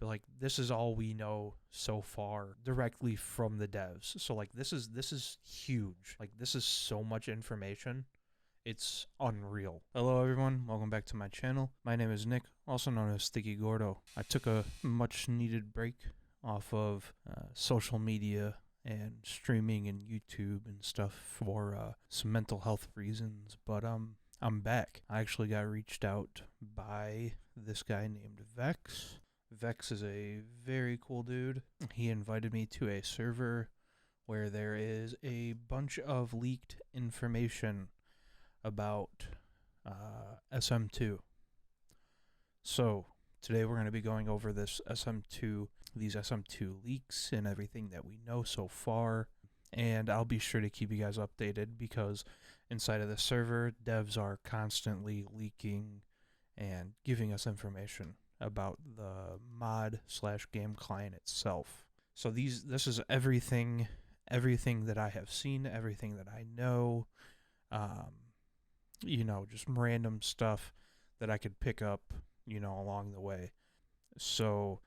But like, this is all we know so far directly from the devs. So like, this is huge. Like, this is so much information. It's unreal. Hello everyone, welcome back to my channel. My name is Nick, also known as Thiccy Gordo. I took a much needed break off of social media and streaming and YouTube and stuff for some mental health reasons, but I'm back. I actually got reached out by this guy named Vex. Vex is a very cool dude. He invited me to a server where there is a bunch of leaked information about SM2. So today we're going to be going over these SM2 leaks and everything that we know so far. And I'll be sure to keep you guys updated because inside of the server, devs are constantly leaking and giving us information about the mod / game client itself. So this is everything that I have seen, everything that I know. Just random stuff that I could pick up, along the way. So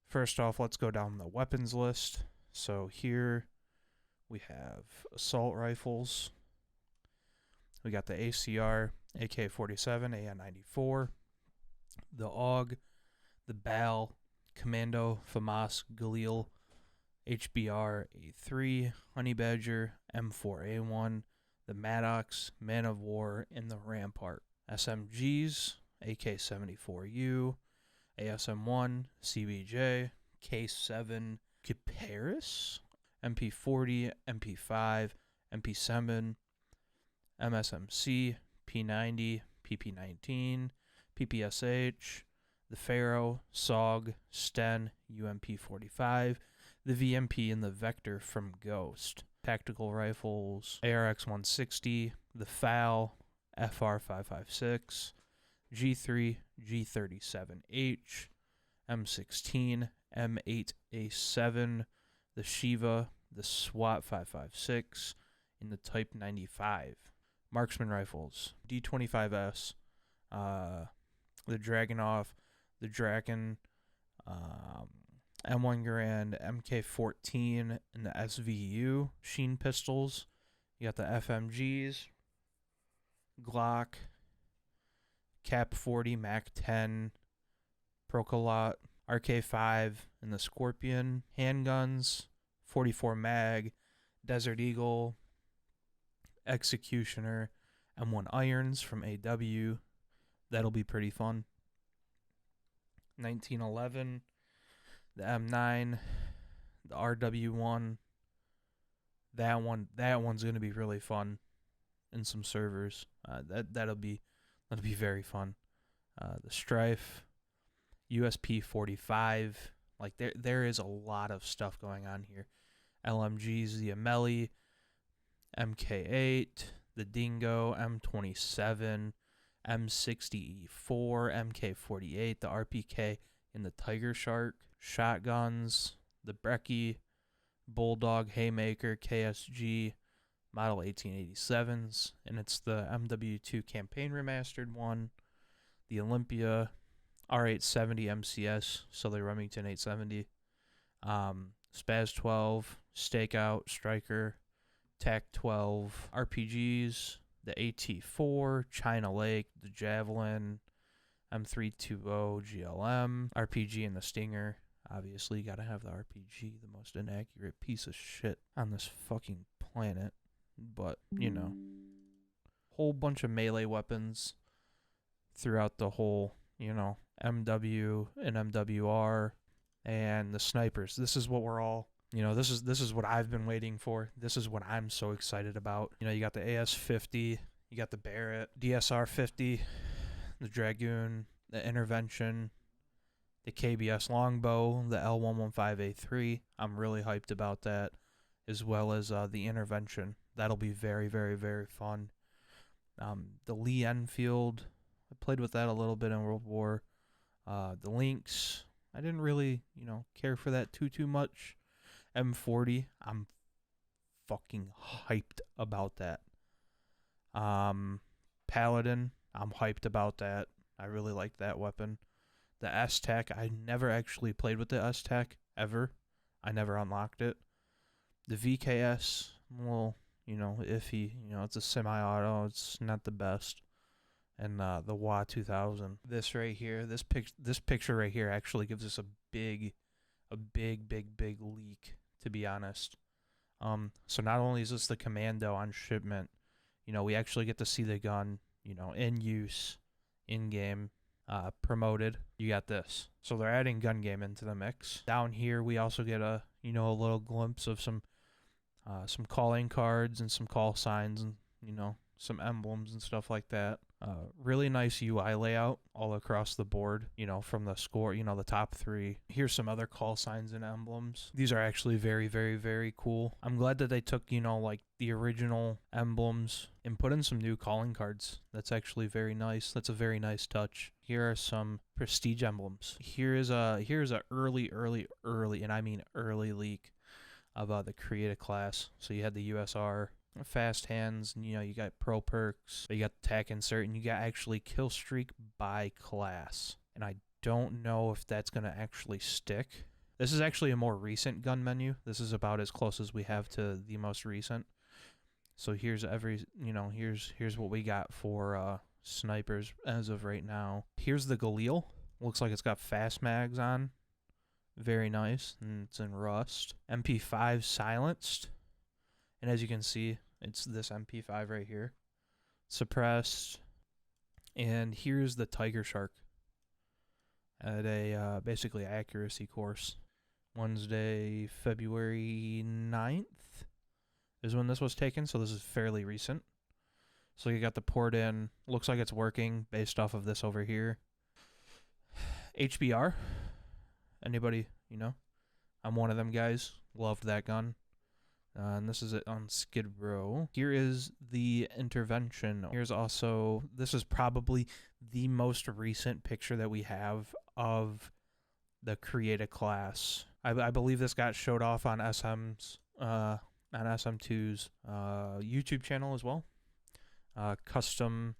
first off, let's go down the weapons list. So here we have assault rifles. We got the ACR, AK-47, AN-94, the AUG, the BAL, Commando, FAMAS, Galil, HBR, A3, Honey Badger, M4A1, the Maddox, Man of War, and the Rampart. SMGs, AK-74U, ASM-1, CBJ, K7, Kiparis, MP40, MP5, MP7, MSMC, P90, PP19, PPSH, the Pharaoh, SOG, Sten, UMP45, the VMP, and the Vector from Ghost. Tactical rifles, ARX-160, the FAL, FR-556, G3, G37H, M16, M8A7, the Shiva, the SWAT 556, and the Type 95. Marksman rifles, D25S, the Dragunov, the Draken, M1 Garand, MK14, and the SVU. Sheen pistols, you got the FMGs, Glock, Cap 40, Mac 10, Procolot, RK5, and the Scorpion. Handguns, 44 mag, Desert Eagle, Executioner, M1 Irons from AW. That'll be pretty fun. 1911, the M9, the RW1. That one's gonna be really fun in some servers. That'll be very fun. The Strife, USP 45. Like there is a lot of stuff going on here. LMGs, the Amelie, MK8, the Dingo, M27, M60E4, MK48, the RPK, and the Tiger Shark. Shotguns, the Brecky, Bulldog, Haymaker, KSG, Model 1887s, and it's the MW2 Campaign Remastered one. The Olympia, R870 MCS, Sully Remington 870, Spaz 12, Stakeout, Striker, TAC 12, RPGs, the AT4, China Lake, the Javelin, M320 GLM, RPG, and the Stinger. Obviously, you gotta have the RPG, the most inaccurate piece of shit on this fucking planet. But, whole bunch of melee weapons throughout the whole, MW and MWR, and the snipers. This is what we're all, this is what I've been waiting for. This is what I'm so excited about. You got the AS-50, you got the Barrett, DSR-50, the Dragoon, the Intervention, the KBS Longbow, the L115A3. I'm really hyped about that, as well as the Intervention. That'll be very, very, very fun. The Lee Enfield, I played with that a little bit in World War. The Lynx, I didn't really, care for that too much. M40, I'm fucking hyped about that. Paladin, I'm hyped about that. I really like that weapon. The S-Tech, I never actually played with the S-Tech, ever. I never unlocked it. The VKS, well, iffy. It's a semi-auto. It's not the best. And the WA 2000. This right here, this picture right here actually gives us a big leak, to be honest. So not only is this the Commando on shipment, we actually get to see the gun, in use, in game, promoted. You got this. So they're adding gun game into the mix. Down here, we also get a little glimpse of some calling cards and some call signs and, some emblems and stuff like that. Really nice UI layout all across the board, from the score, the top 3. Here's some other call signs and emblems. These are actually very, very, very cool. I'm glad that they took, like the original emblems and put in some new calling cards. That's actually very nice. That's a very nice touch. Here are some prestige emblems. Here's a early, and I mean early leak of the creative class. So you had the USR, fast hands, and you got pro perks, you got the tac insert, and you got actually kill streak by class. And I don't know if that's going to actually stick. This is actually a more recent gun menu. This is about as close as we have to the most recent. So here's here's what we got for snipers as of right now. Here's the Galil. Looks like it's got fast mags on. Very nice, and it's in rust. MP5 silenced. And as you can see, it's this MP5 right here. Suppressed. And here's the Tiger Shark at a basically accuracy course. Wednesday, February 9th is when this was taken, so this is fairly recent. So you got the port in. Looks like it's working based off of this over here. HBR. Anybody, I'm one of them guys. Loved that gun. And this is it on Skid Row. Here is the intervention. Here's also, this is probably the most recent picture that we have of the creative class. I believe this got showed off on SM2's YouTube channel as well. Custom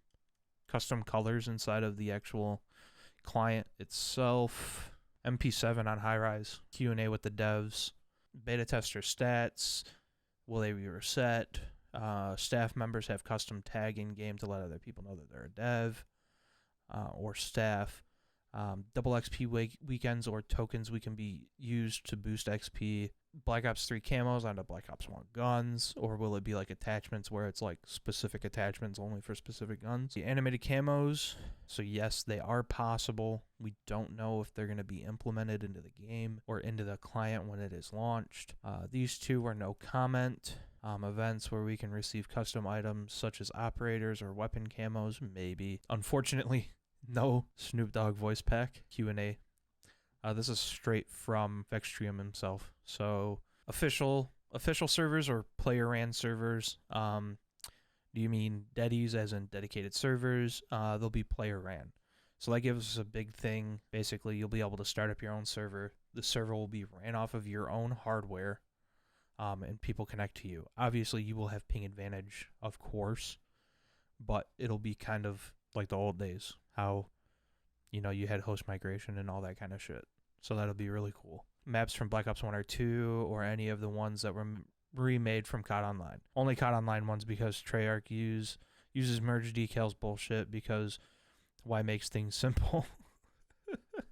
colors inside of the actual client itself. MP7 on high rise. Q&A with the devs. Beta tester stats. Will they be reset? Staff members have custom tag in game to let other people know that they're a dev or staff. Double XP weekends or tokens we can be used to boost XP. Black Ops 3 camos onto Black Ops 1 guns, or will it be like attachments where it's like specific attachments only for specific guns? The animated camos, so yes, they are possible. We don't know if they're going to be implemented into the game or into the client when it is launched. These two are no comment. Events where we can receive custom items such as operators or weapon camos, maybe. Unfortunately, no Snoop Dogg voice pack Q&A. This is straight from Vextrium himself. So official servers or player ran servers. Do you mean dedies as in dedicated servers? They'll be player ran. So that gives us a big thing. Basically, you'll be able to start up your own server. The server will be ran off of your own hardware, and people connect to you. Obviously, you will have ping advantage, of course, but it'll be kind of like the old days, how you had host migration and all that kind of shit. So that'll be really cool. Maps from Black Ops 1 or 2 or any of the ones that were remade from COD Online. Only COD Online ones because Treyarch uses merge decals bullshit because why makes things simple?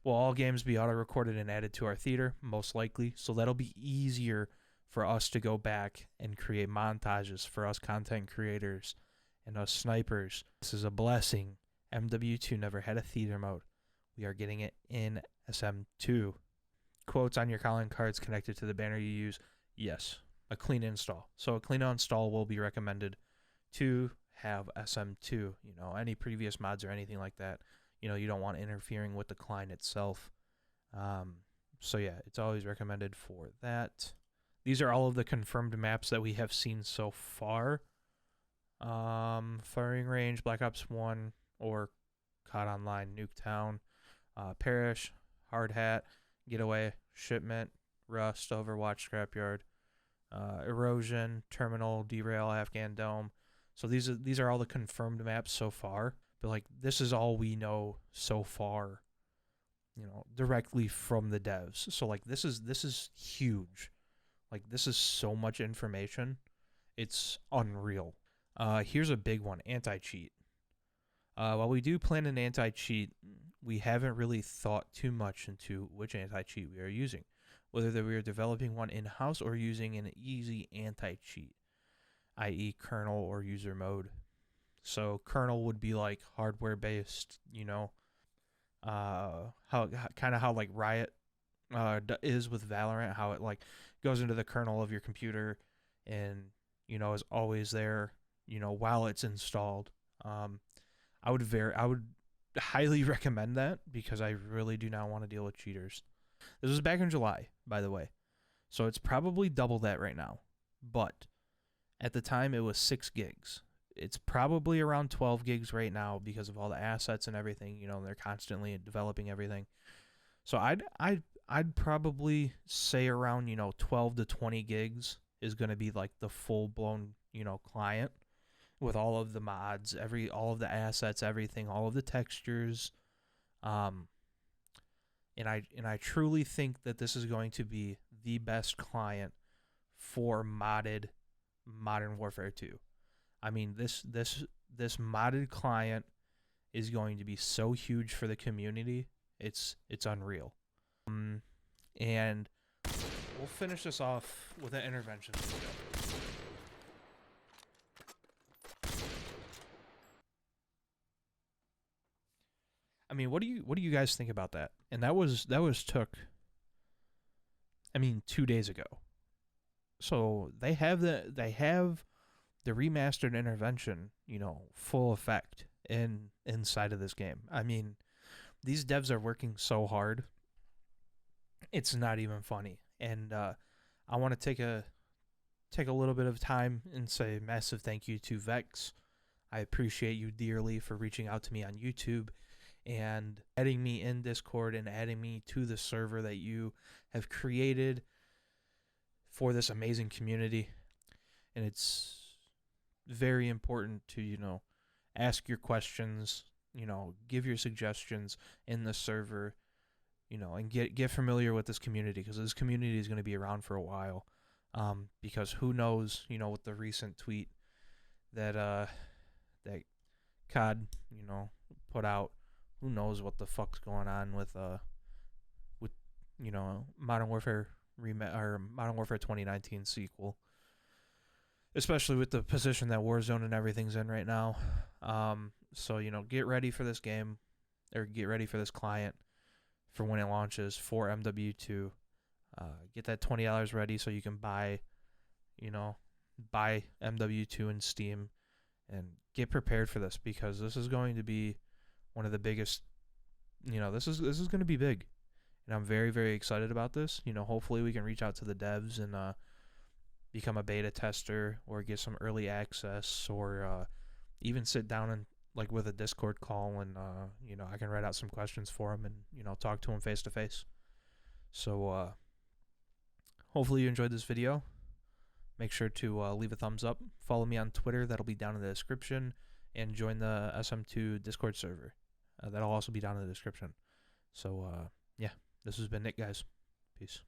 Will all games be auto-recorded and added to our theater? Most likely. So that'll be easier for us to go back and create montages for us content creators and us snipers. This is a blessing. MW2 never had a theater mode. We are getting it in SM2. Quotes on your calling cards connected to the banner you use. Yes, a clean install. So a clean install will be recommended to have SM2. Any previous mods or anything like that, you don't want interfering with the client itself. So yeah, it's always recommended for that. These are all of the confirmed maps that we have seen so far. Firing Range, Black Ops 1, or COD Online, Nuketown, Parish, Hard Hat, Getaway, Shipment, Rust, Overwatch, Scrapyard, Erosion, Terminal, Derail, Afghan Dome. So these are all the confirmed maps so far. But this is all we know so far. directly from the devs. So like this is huge. Like this is so much information. It's unreal. Here's a big one, anti-cheat. While we do plan an anti-cheat, we haven't really thought too much into which anti-cheat we are using, whether that we are developing one in-house or using an easy anti-cheat, i.e. kernel or user mode. So kernel would be like hardware-based, how like Riot is with Valorant, how it like goes into the kernel of your computer and is always there, while it's installed. I would highly recommend that because I really do not want to deal with cheaters. This was back in July, by the way, so it's probably double that right now. But at the time, it was 6 gigs. It's probably around 12 gigs right now because of all the assets and everything. They're constantly developing everything. So I'd probably say around 12 to 20 gigs is going to be like the full blown client with all of the mods, all of the assets, everything, all of the textures. And I truly think that this is going to be the best client for modded Modern Warfare 2. I mean, this modded client is going to be so huge for the community. It's unreal. And we'll finish this off with an intervention video. I mean, what do you guys think about that? And that was took 2 days ago. So they have the remastered intervention, full effect inside of this game. I mean, these devs are working so hard. It's not even funny. And I want to take a little bit of time and say massive thank you to Vex. I appreciate you dearly for reaching out to me on YouTube and adding me in Discord and adding me to the server that you have created for this amazing community. And it's very important to, ask your questions, give your suggestions in the server, and get familiar with this community, because this community is going to be around for a while. Because who knows, with the recent tweet that that COD, put out, who knows what the fuck's going on with Modern Warfare Modern Warfare 2019 sequel, especially with the position that Warzone and everything's in right now. So get ready for this game, or get ready for this client for when it launches for MW2. Get that $20 ready so you can buy MW2 in Steam, and get prepared for this, because this is going to be one of the biggest. This is going to be big, and I'm very, very excited about this. Hopefully we can reach out to the devs and become a beta tester, or get some early access, or even sit down and like with a Discord call, and I can write out some questions for them and talk to them face to face. So hopefully you enjoyed this video. Make sure to leave a thumbs up. Follow me on Twitter. That'll be down in the description. And join the SM2 Discord server. That'll also be down in the description. So, yeah, this has been Nick, guys. Peace.